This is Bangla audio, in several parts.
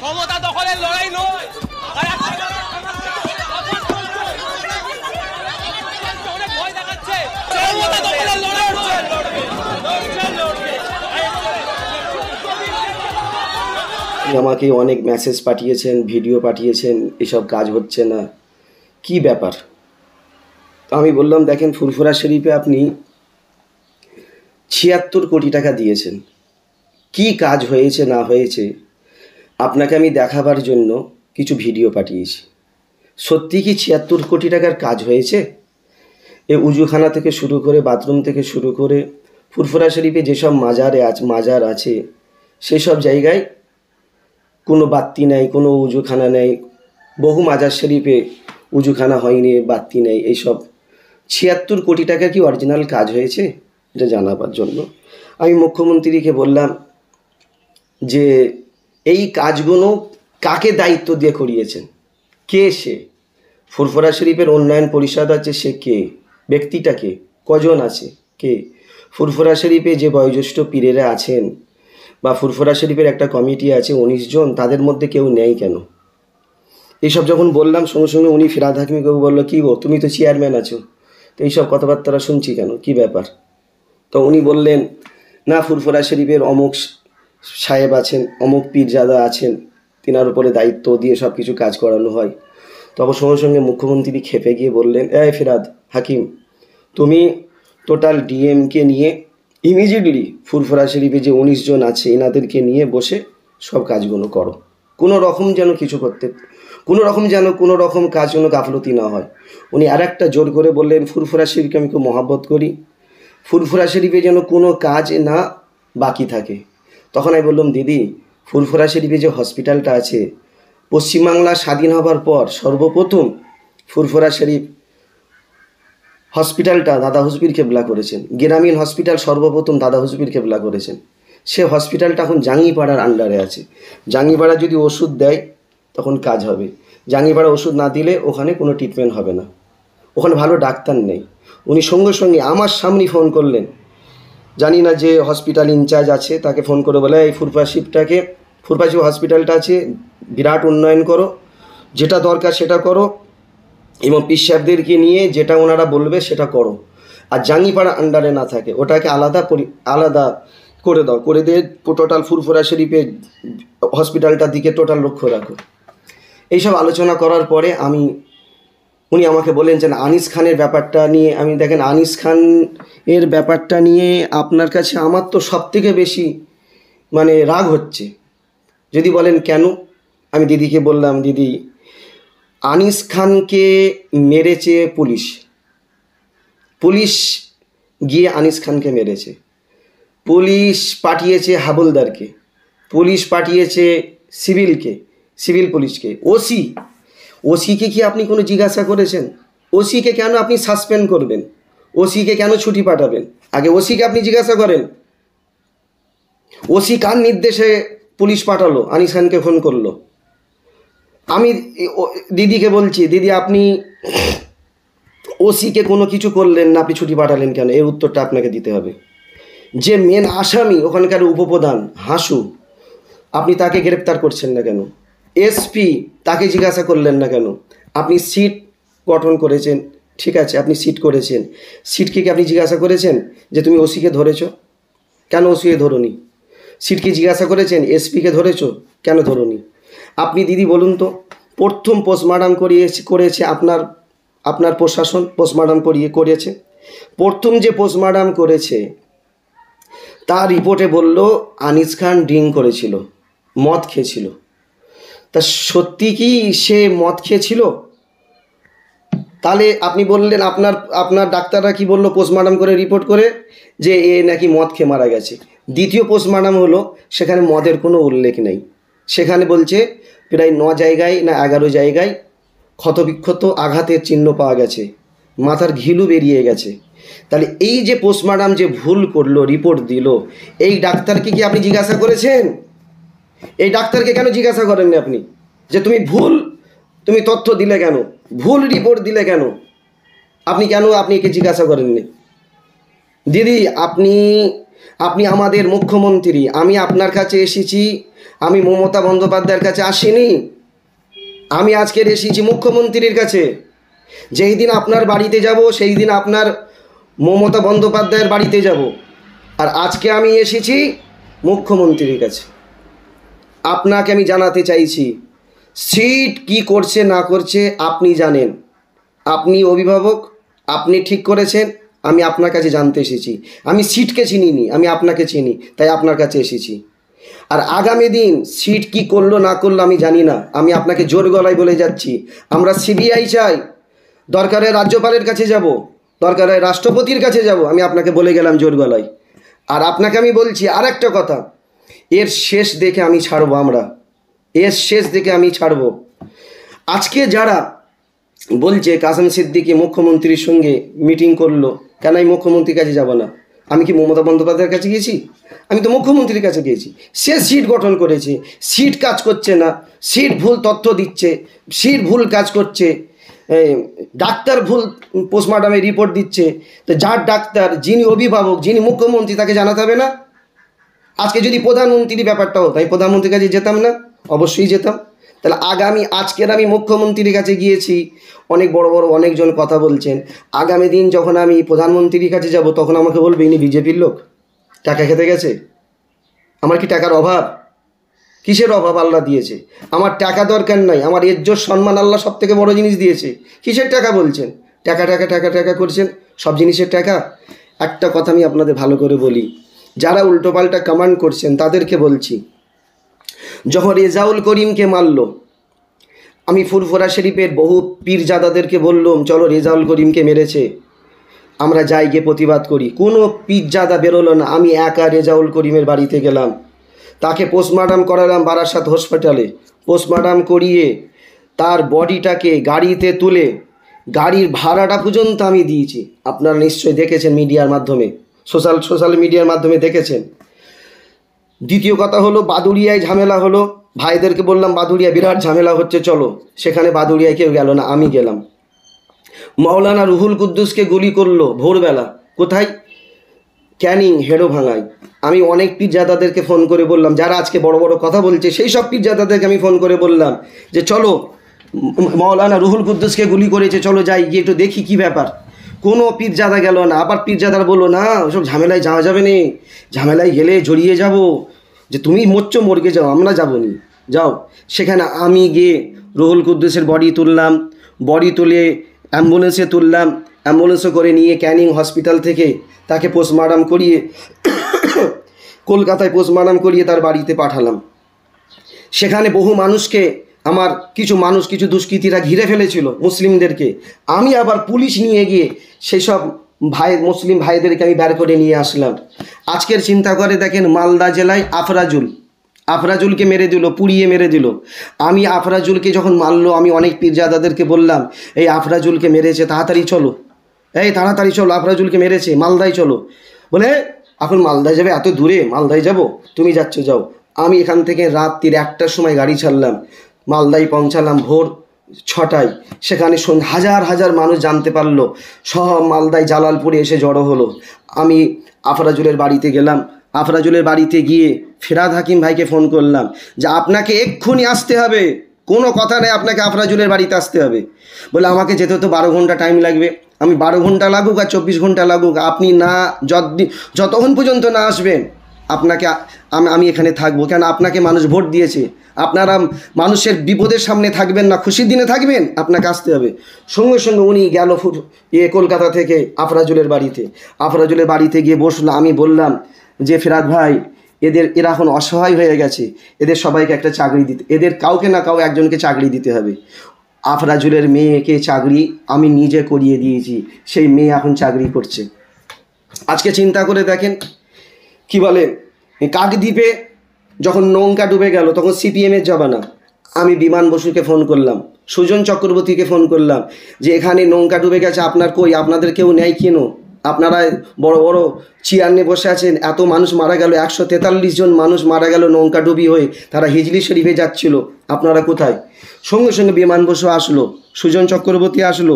ক্ষমতা দখলের লড়াই নয়, অনেক ভয় দেখাচ্ছে। ক্ষমতা দখলের লড়াই নয়। আমাকে অনেক মেসেজ পাঠিয়েছেন, ভিডিও পাঠিয়েছেন, এসব কাজ হচ্ছে না, কি ব্যাপার? তো আমি বললাম, দেখেন, ফুরফুরা শরীফে আপনি ৭৬ কোটি টাকা দিয়েছেন, কি কাজ হয়েছে না হয়েছে আপনাকে আমি দেখাবার জন্য কিছু ভিডিও পাঠিয়েছি। সত্যি কি ৭৬ কোটি টাকার কাজ হয়েছে? এ উজুখানা থেকে শুরু করে, বাথরুম থেকে শুরু করে, ফুরফুরা শরীফে যেসব মাজার আছে সেসব জায়গায় কোনো বাতি নেই, কোনো উজুখানা নেই। বহু মাজার শরীফে উজুখানা হয়নি, বাতি নেই। এইসব ৭৬ কোটি টাকা কি অরিজিনাল কাজ হয়েছে এটা জানাবার জন্য আমি মুখ্যমন্ত্রীকে বললাম যে এই কাজগুলো কাকে দায়িত্ব দিয়ে করিয়েছেন, কে সে? ফুরফুরা শরীফের উন্নয়ন পরিষদ আছে, সে কে? ব্যক্তিটা কে? কজন আছে? কে? ফুরফুরা শরীফে যে বয়োজ্যেষ্ঠ পীরেরা আছেন বা ফুরফুরা শরীফের একটা কমিটি আছে ১৯ জন, তাদের মধ্যে কেউ নেই কেন? এইসব যখন বললাম, সঙ্গে সঙ্গে উনি ফিরাদ হাকিমিকে বললো, কী গো, তুমি তো চেয়ারম্যান আছো, তো এইসব কথাবার্তা শুনছি কেন, কি ব্যাপার? তো উনি বললেন, না, ফুরফুরা শরীফের অমুক সাহেব আছেন, অমুক পীরজাদা আছেন, তিনার উপরে দায়িত্ব দিয়ে সব কিছু কাজ করানো হয়। তখন সঙ্গে সঙ্গে মুখ্যমন্ত্রী খেপে গিয়ে বললেন, ফিরাদ হাকিম, তুমি টোটাল ডিএমকে নিয়ে ইমিডিয়েটলি ফুরফুরা শরীফে যে ১৯ জন আছে এনাদেরকে নিয়ে বসে সব কাজগুলো করো। কোনো রকম যেন কিছু করতে, কোনো রকম কাজ যেন গাফলতি না হয়। উনি আর একটা জোর করে বললেন, ফুরফুরা শরীফকে আমি খুব মহাব্বত করি, ফুরফুরা শরীফে যেন কোনো কাজ না বাকি থাকে। তখন আমি বললাম, দিদি, ফুরফুরা শরীফে যে হসপিটালটা আছে, পশ্চিমবাংলা স্বাধীন হবার পর সর্বপ্রথম ফুরফুরা শরীফ হসপিটালটা দাদা হুজুর কেবলা করেছেন। গ্রামীণ হসপিটাল সর্বপ্রথম দাদা হুজুর কেবলা করেছেন। সে হসপিটালটা এখন জাঙ্গিপাড়ার আন্ডারে আছে। জাঙ্গিপাড়া যদি ওষুধ দেয় তখন কাজ হবে, জাঙ্গিপাড়া ওষুধ না দিলে ওখানে কোনো ট্রিটমেন্ট হবে না, ওখানে ভালো ডাক্তার নেই। উনি সঙ্গে সঙ্গে আমার সামনেই ফোন করলেন, জানি না যে হসপিটাল ইনচার্জ আছে তাকে ফোন করে বলে, এই ফুরফুরা শরীফ হসপিটালটা আছে, বিরাট উন্নয়ন করো, যেটা দরকার সেটা করো, এবং পীর সাহেবদেরকে নিয়ে যেটা ওনারা বলবে সেটা করো। আর জাঙ্গিপাড়া আন্ডারে না থাকে, ওটাকে আলাদা করে দাও, করে দিয়ে টোটাল ফুরফুরা শরীফের হসপিটালটার দিকে টোটাল লক্ষ্য রাখো। এইসব আলোচনা করার পরে উনি আমাকে বলেন যে আনিস খানের ব্যাপারটা নিয়ে, আমি দেখেন, আনিস খান এর ব্যাপারটা নিয়ে আপনার কাছে আমার তো সবথেকে বেশি রাগ হচ্ছে। যদি বলেন কেন, আমি দিদিকে বললাম, দিদি, আনিস খানকে মেরেছে পুলিশ গিয়ে আনিস খানকে মেরেছে, পুলিশ পাঠিয়েছে হাবলদারকে, পুলিশ পাঠিয়েছে সিভিল পুলিশকে, ওসিকে কি আপনি কোনো জিজ্ঞাসা করেছেন? ওসিকে কেন আপনি সাসপেন্ড করবেন? ওসিকে কেন ছুটি পাঠাবেন? আগে ওসিকে আপনি জিজ্ঞাসা করেন, ওসি কার নির্দেশে পুলিশ পাঠালো, আনিস খানকে ফোন করলো? আমি দিদিকে বলছি, দিদি, আপনি ওসিকে কোনো কিছু করলেন না, আপনি ছুটি পাঠালেন কেন? এর উত্তরটা আপনাকে দিতে হবে। যে মেন আসামি ওখানকার উপপ্রধান হাসু, আপনি তাকে গ্রেপ্তার করছেন না কেন? এসপি, তাকে জিজ্ঞাসা করলেন না কেন? আপনি সিট গঠন করেছেন, ঠিক আছে, আপনি সিট করেছেন, সিটকে কি আপনি জিজ্ঞাসা করেছেন যে তুমি ওসিকে ধরেছো, কেন ওসিকে ধরোনি? সিটকে জিজ্ঞাসা করেছেন এসপিকে ধরেছো, কেন ধরোনি? আপনি দিদি বলুন তো, প্রথম পোস্টমর্টম করেছে আপনার প্রশাসন, পোস্টমর্টম করেছে। প্রথম যে পোস্টমর্টম করেছে তার রিপোর্টে বলল আনিস খান ড্রিঙ্ক করেছিল, মদ খেয়েছিল। তা সত্যি কি সে মদ খেয়েছিল? তাহলে আপনি বললেন, আপনার ডাক্তাররা কি বলল পোস্টমর্টম করে রিপোর্ট করে, যে এ নাকি মদ খেয়ে মারা গেছে। দ্বিতীয় পোস্টমর্টম হলো, সেখানে মদের কোনো উল্লেখ নেই, সেখানে বলছে প্রায় 9 জায়গায় না 11 জায়গায় ক্ষতবিক্ষত আঘাতের চিহ্ন পাওয়া গেছে, মাথার ঘিলু বেরিয়ে গেছে। তাহলে এই যে পোস্টমর্টম যে ভুল করলো, রিপোর্ট দিল, এই ডাক্তারকে কি আপনি জিজ্ঞাসা করেছেন? এই ডাক্তারকে কেন জিজ্ঞাসা করেননি আপনি যে তুমি তথ্য দিলে কেন, ভুল রিপোর্ট দিলে কেন? আপনি একে জিজ্ঞাসা করেননি? দিদি আপনি আমাদের মুখ্যমন্ত্রী, আমি আপনার কাছে এসেছি, আমি মমতা বন্দ্যোপাধ্যায়ের কাছে আসিনি, আমি আজকের এসেছি মুখ্যমন্ত্রীর কাছে। যেই দিন আপনার বাড়িতে যাব সেই দিন আপনার মমতা বন্দ্যোপাধ্যায়ের বাড়িতে যাব, আর আজকে আমি এসেছি মুখ্যমন্ত্রীর কাছে। আপনাকে আমি জানাতে চাইছি, সিট কি করছে না করছে আপনি জানেন, আপনি অভিভাবক, আপনি ঠিক করেছেন, আমি আপনার কাছে জানতে এসেছি। আমি সিটকে চিনিনি, আমি আপনাকে চিনি, তাই আপনার কাছে এসেছি। আর আগামী দিন সিট কি করলো না করলো আমি জানি না, আমি আপনাকে জোর গলায় বলে যাচ্ছি, আমরা সিবিআই চাই, দরকারে রাজ্যপালের কাছে যাব, দরকারে রাষ্ট্রপতির কাছে যাব, আমি আপনাকে বলে গেলাম জোর গলায়। আর আপনাকে আমি বলছি আর একটা কথা, এর শেষ দেখে আমি ছাড়বো, এর শেষ দেখে আমি ছাড়বো। আজকে যারা বলছে কাসেম সিদ্দিকী মুখ্যমন্ত্রীর সঙ্গে মিটিং করলো, কেন আমি মুখ্যমন্ত্রীর কাছে যাব না? আমি কি মমতা বন্দ্যোপাধ্যায়ের কাছে গিয়েছি? আমি তো মুখ্যমন্ত্রীর কাছে গিয়েছি। সে সিট গঠন করেছে, সিট কাজ করছে না, সিট ভুল তথ্য দিচ্ছে, সিট ভুল কাজ করছে, ডাক্তার ভুল পোস্টমর্টমের রিপোর্ট দিচ্ছে। তো যার ডাক্তার, যিনি অভিভাবক, যিনি মুখ্যমন্ত্রী, তাকে জানাতে হবে না? আজকে যদি প্রধানমন্ত্রী ব্যাপারটা হতো, আমি প্রধানমন্ত্রীর কাছে যেতাম না? অবশ্যই যেতাম। তাহলে আজকের আমি মুখ্যমন্ত্রীর কাছে গিয়েছি, অনেক বড় বড় অনেকজন কথা বলছেন, আগামী দিন যখন আমি প্রধানমন্ত্রীর কাছে যাব তখন আমাকে বলবে ইনি বিজেপির লোক, টাকা খেতে গেছে। আমার কি টাকার অভাব? কিসের অভাব আল্লাহ দিয়েছে? আমার টাকা দরকার নাই, আমার ইজ্জত সম্মান আল্লাহ সব থেকে বড় জিনিস দিয়েছে। কিসের টাকা বলছেন? টাকা টাকা টাকা টাকা করছেন, সব জিনিসের টাকা। একটা কথা আমি আপনাদের ভালো করে বলি, যারা উল্টোপাল্টা কমান্ড করছেন তাদেরকে বলছি, যখন রেজাউল করিমকে মারল, আমি ফুরফুরা শরীফের বহু পীরজাদাদেরকে বললাম চলো রেজাউল করিমকে মেরেছে, আমরা যাই গিয়ে প্রতিবাদ করি। কোনো পীরজাদা বেরোলো না, আমি একা রেজাউল করিমের বাড়িতে গেলাম, তাকে পোস্টমর্টম করালাম বারাসাত হসপিটালে। পোস্টমর্টম করিয়ে তার বডিটাকে গাড়িতে তুলে গাড়ির ভাড়াটা পর্যন্ত আমি দিয়েছি। আপনারা নিশ্চয়ই দেখেছেন মিডিয়ার মাধ্যমে, সোশ্যাল মিডিয়ার মাধ্যমে দেখেছেন। দ্বিতীয় কথা হলো, বাদুড়িয়ায় ঝামেলা হলো, ভাইদেরকে বললাম বাদুড়িয়া বিরাট ঝামেলা হচ্ছে চলো, সেখানে বাদুড়িয়ায় কেউ গেল না, আমি গেলাম। মাওলানা রুহুল কুদ্দুসকে গুলি করলো ভোরবেলা, কোথায়? ক্যানিং হেড়োভাঙায়। আমি অনেক পীরজাদাদেরকে ফোন করে বললাম, যারা আজকে বড় বড় কথা বলছে সেই সব পীরজাদাদেরকে আমি ফোন করে বললাম যে চলো মাওলানা রুহুল কুদ্দুসকে গুলি করেছে, চলো যাই গিয়ে একটু দেখি কি ব্যাপার। কোনো পীরজাদা গেল না। আবার পীরজাদার বললো না ওসব ঝামেলায় যাওয়া যাবে না, ঝামেলায় গেলে জড়িয়ে যাব, যে তুমি মরছো মর্গে যাও, আমরা যাবো নি, যাও। সেখানে আমি গিয়ে রুহুল কুদ্দুসের বডি তুললাম, বডি তুলে অ্যাম্বুলেন্সে তুললাম, অ্যাম্বুলেন্সে করে নিয়ে ক্যানিং হসপিটাল থেকে তাকে পোস্টমর্টম করিয়ে কলকাতায় পোস্টমর্টম করিয়ে তার বাড়িতে পাঠালাম। সেখানে বহু মানুষকে আমার কিছু দুষ্কৃতীরা ঘিরে ফেলেছিল মুসলিমদেরকে, আমি আবার পুলিশ নিয়ে গিয়ে সেসব মুসলিম ভাইদেরকে আমি বের করে নিয়ে আসলাম। আজকের চিন্তা করে দেখেন, মালদা জেলায় আফরাজুলকে মেরে দিল, পুড়িয়ে মেরে দিল। আমি আফরাজুলকে যখন মারলো, আমি অনেক পীরজাদাদেরকে বললাম এই আফরাজুলকে মেরেছে, তাড়াতাড়ি চলো, তাড়াতাড়ি চলো, আফরাজুলকে মেরেছে, মালদায় চলো। বলে এখন মালদায় যাবে? এত দূরে মালদায় যাব? তুমি যাচ্ছ যাও। আমি এখান থেকে রাত্রির 1টার সময় গাড়ি ছাড়লাম, মালদায় পৌঁছালাম ভোর 6টায়। সেখানে হাজার হাজার মানুষ জানতে পারলো, সব মালদায় জালালপুরে এসে জড়ো হলো। আমি আফরাজুলের বাড়িতে গেলাম, আফরাজুলের বাড়িতে গিয়ে ফেরাদ হাকিম ভাইকে ফোন করলাম যে আপনাকে এক্ষুনি আসতে হবে, কোনো কথা নেই, আপনাকে আফরাজুলের বাড়িতে আসতে হবে। বলে আমাকে যেতে তো 12 ঘন্টা টাইম লাগবে। আমি 12 ঘন্টা লাগুক আর 24 ঘন্টা লাগুক, আপনি না যতক্ষণ পর্যন্ত না আসবেন আপনাকে আমি এখানে থাকবো। কেন? আপনাকে মানুষ ভোট দিয়েছে, আপনারা মানুষের বিপদের সামনে থাকবেন না, খুশির দিনে থাকবেন, আপনাকে আসতে হবে। সঙ্গে সঙ্গে উনি গেল কলকাতা থেকে আফরাজুলের বাড়িতে গিয়ে বসলো। আমি বললাম যে ফেরাদ ভাই, এরা এখন অসহায় হয়ে গেছে, এদের সবাইকে একটা চাকরি দিতে, এদের কাউকে না কাউ একজনকে চাকরি দিতে হবে। আফরাজুলের মেয়েকে চাকরি আমি নিজে করিয়ে দিয়েছি, সেই মেয়ে এখন চাকরি করছে। আজকে চিন্তা করে দেখেন, কি বলে, কাকদ্বীপে যখন নৌকা ডুবে গেল তখন সিপিএমের জবানা, আমি বিমান বসুকে ফোন করলাম, সুজন চক্রবর্তীকে ফোন করলাম যে এখানে নৌকা ডুবে গেছে, আপনাদের কেউ নেয় কেন? আপনারা বড় বড় চেয়ার নিয়ে বসে আছেন, এত মানুষ মারা গেল, 143 জন মানুষ মারা গেল নৌকা ডুবি হয়ে, তারা হিজলি শরীফে যাচ্ছিল, আপনারা কোথায়? সঙ্গে সঙ্গে বিমান বসু আসলো, সুজন চক্রবর্তী আসলো,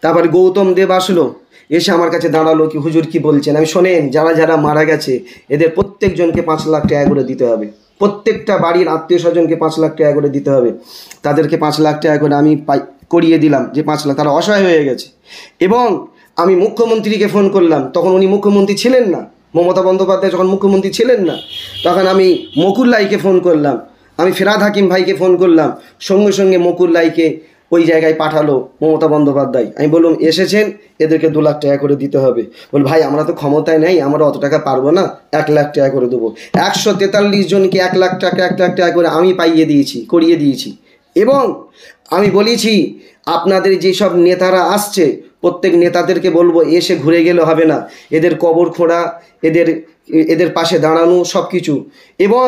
তারপরে গৌতম দেব আসলো, এসে আমার কাছে দাঁড়ালো কি হুজুর কি বলছেন। আমি শোনেন, যারা যারা মারা গেছে এদের প্রত্যেকজনকে 5 লাখ টাকা করে দিতে হবে, প্রত্যেকটা বাড়ির আত্মীয় স্বজনকে 5 লাখ টাকা করে দিতে হবে। তাদেরকে 5 লাখ টাকা করে আমি করিয়ে দিলাম, যে 5 লাখ, তারা অসহায় হয়ে গেছে। এবং আমি মুখ্যমন্ত্রীকে ফোন করলাম, তখন উনি মুখ্যমন্ত্রী ছিলেন না, মমতা বন্দ্যোপাধ্যায় যখন মুখ্যমন্ত্রী ছিলেন না, তখন আমি মকুল্লাইকে ফোন করলাম, আমি ফেরাদ হাকিম ভাইকে ফোন করলাম, সঙ্গে সঙ্গে মকুল্লাইকে ওই জায়গায় পাঠালো মমতা বন্দ্যোপাধ্যায়। আমি বললাম এসেছেন, এদেরকে 2 লাখ টাকা করে দিতে হবে। বল ভাই আমরা তো ক্ষমতায় নেই, আমরা অত টাকা পারবো না, 1 লাখ টাকা করে দেবো। 143 জনকে 1 লাখ টাকা করে আমি করিয়ে দিয়েছি। এবং আমি বলেছি আপনাদের যেসব নেতারা আসছে প্রত্যেক নেতাদেরকে বলবো এসে ঘুরে গেলে হবে না, এদের কবর খোঁড়া, এদের পাশে দাঁড়ানো সব কিছু। এবং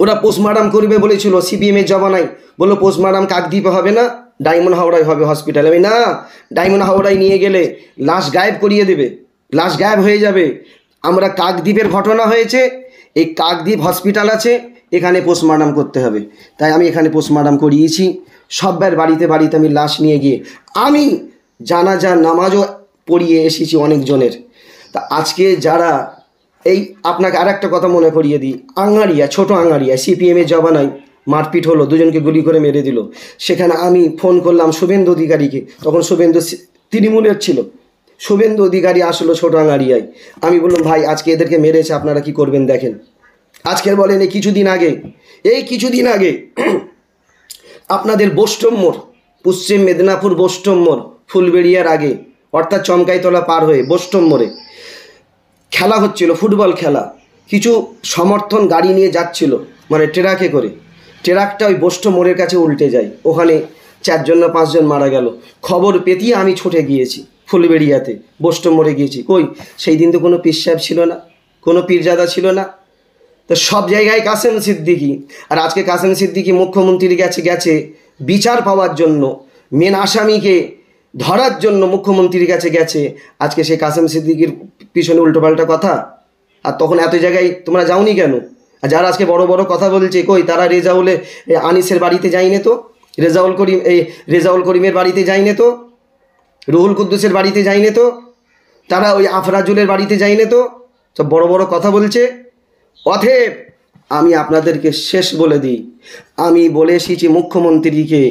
ওরা পোস্টমর্টম করবে বলেছিল সিপিএমের জমানায়, বললো পোস্টমর্টম কাকদ্বীপে হবে না, ডায়মন্ড হাওড়ায় হবে হসপিটালে। আমি না, ডায়মন্ড হাওড়ায় নিয়ে গেলে লাশ গায়েব করিয়ে দেবে, লাশ গায়েব হয়ে যাবে। আমরা কাকদ্বীপের ঘটনা হয়েছে, এই কাকদ্বীপ হসপিটাল আছে, এখানে পোস্টমর্টম করতে হবে। তাই আমি এখানে পোস্টমর্টম করিয়েছি। সবার বাড়িতে বাড়িতে আমি লাশ নিয়ে গিয়ে আমি জানাজা নামাজও পড়িয়ে এসেছি অনেকজনের। তা আজকে যারা এই, আপনাকে আর একটা কথা মনে করিয়ে দিই, আঙ্গারিয়া, ছোট আঙ্গারিয়া সিপিএমের জমানায় মারপিট হলো, 2 জনকে গুলি করে মেরে দিল। সেখানে আমি ফোন করলাম শুভেন্দু অধিকারীকে, তখন শুভেন্দু তৃণমূলের ছিল। শুভেন্দু অধিকারী আসলো ছোট আঙ্গারিয়ায়। আমি বললাম ভাই আজকে এদেরকে মেরেছে, আপনারা কি করবেন দেখেন। আজকে বলেন এই কিছুদিন আগে আপনাদের বোস্টম মোড়, পশ্চিম মেদিনীপুর বোস্টম মোড়, ফুলবেড়িয়ার আগে অর্থাৎ চমকাইতলা পার হয়ে বোস্টম মোড়ে খেলা হচ্ছিল, ফুটবল খেলা। কিছু সমর্থন গাড়ি নিয়ে যাচ্ছিল, মানে ট্রাকে করে। ট্রাকটা ওই বোস্টম মোড়ের কাছে উল্টে যায়, ওখানে 4 জন না 5 জন মারা গেল। খবর পেতিয়ে আমি ছুটে গিয়েছি ফুলবেড়িয়াতে, বোস্টম মোড়ে গিয়েছি। কই সেই দিন তো কোনো পীর সাহেব ছিল না, কোনো পীরজাদা ছিল না। তো সব জায়গায় কাসেম সিদ্দিকী। আর আজকে কাসেম সিদ্দিকী মুখ্যমন্ত্রীর কাছে গেছে বিচার পাওয়ার জন্য, মেন আসামিকে ধরার জন্য মুখ্যমন্ত্রীর কাছে গেছে। আজকে সেই কাসেম সিদ্দিকীর পিছনে উল্টোপাল্টা কথা। আর তখন এত জায়গায় তোমরা যাওনি কেন? আর যারা আজকে বড় বড় কথা বলছে, কই তারা রেজাউলে আনিসের বাড়িতে যায়নি তো, রেজাউল করিমের বাড়িতে যায়নি তো, রুহুল কুদ্দুসের বাড়িতে যায়নি তো, তারা ওই আফরাজুলের বাড়িতে যায়নি তো, সব বড় বড় কথা বলছে। অতএব আমি আপনাদেরকে শেষ বলে দিই, আমি বলে এসেছি মুখ্যমন্ত্রীকে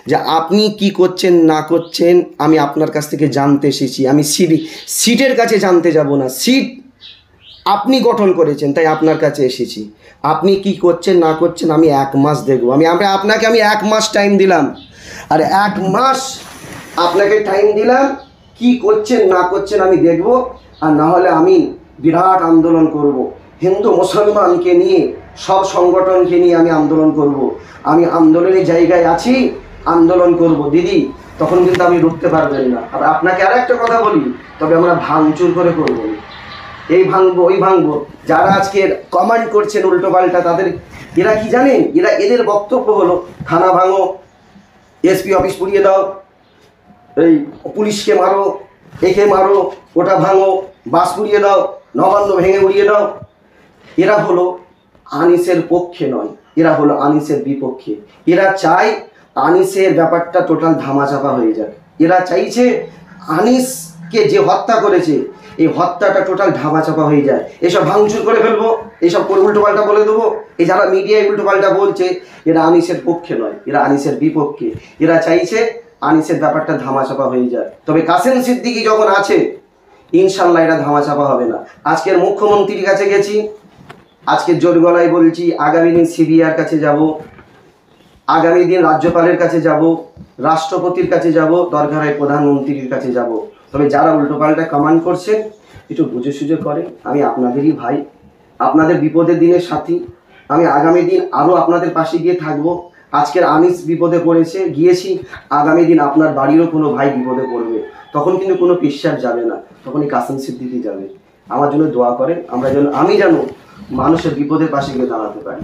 যে আপনি কি করছেন না করছেন আমি আপনার কাছ থেকে জানতে এসেছি। আমি সিটের কাছে জানতে যাব না, সিট আপনি গঠন করেছেন, তাই আপনার কাছে এসেছি। আপনি কি করছেন না করছেন আমি 1 মাস দেখব। আমি আপনাকে 1 মাস টাইম দিলাম, আর 1 মাস আপনাকে টাইম দিলাম, কি করছেন না করছেন আমি দেখব। আর না হলে আমি বিরাট আন্দোলন করব। হিন্দু মুসলমানকে নিয়ে, সব সংগঠনকে নিয়ে আমি আন্দোলন করব। আমি আন্দোলনের জায়গায় আছি, আন্দোলন করব দিদি, তখন কিন্তু আমি রুখতে পারবেন না। আর আপনাকে আর একটা কথা বলি, তবে আমরা ভাঙচুর করে করব, এই ভাঙবো ওই ভাঙবো। যারা আজকে কমান্ড করছেন উল্টোপাল্টা, তাদের এরা কি জানেন, এদের বক্তব্য হলো থানা ভাঙো, এসপি অফিস পুড়িয়ে দাও, এই পুলিশকে মারো, একে মারো, ওটা ভাঙো, বাস পুড়িয়ে দাও, নবান্ন ভেঙে উড়িয়ে দাও। এরা হলো আনিসের পক্ষে নয়, এরা হলো আনিসের বিপক্ষে। এরা চায় আনিসের ব্যাপারটা টোটাল ধামাচাপা হয়ে যাক। এরা চাইছে আনিসকে যে হত্যা করেছে এই হত্যাটা টোটাল ধামাচাপা হয়ে যায়। এসব ভাঙচুর করে ফেলবো, এইসব করে উল্টোপাল্টা বলে দেবো। এই যারা মিডিয়ায় উল্টোপাল্টা বলছে এরা আনিসের পক্ষে নয়, এরা আনিসের বিপক্ষে। এরা চাইছে আনিসের ব্যাপারটা ধামাচাপা হয়ে যায়। তবে কাসেম সিদ্দিকী যখন আছে ইনশাল্লাহ এটা ধামাচাপা হবে না। আজকের মুখ্যমন্ত্রীর কাছে গেছি, আজকে জোর গলায় বলছি আগামী দিন সিবিআইয়ের কাছে যাব, আগামী দিন রাজ্যপালের কাছে যাব, রাষ্ট্রপতির কাছে যাব, দরকার হয় প্রধানমন্ত্রীর কাছে যাব। তবে যারা উল্টোপাল্টা কমান্ড করছেন একটু বুঝে সুঝে করেন। আমি আপনাদেরই ভাই, আপনাদের বিপদের দিনের সাথী। আমি আগামী দিন আরও আপনাদের পাশে গিয়ে থাকবো। আজকের আনিস বিপদে পড়েছে, গিয়েছি, আগামী দিন আপনার বাড়িরও কোনো ভাই বিপদে পড়বে, তখন কিন্তু কোনো বিশ্বাস যাবে না, তখনই কাসেম সিদ্দিকী যাবে। আমার জন্য দোয়া করেন, আমি যেন মানুষের বিপদের পাশে গিয়ে দাঁড়াতে পারি।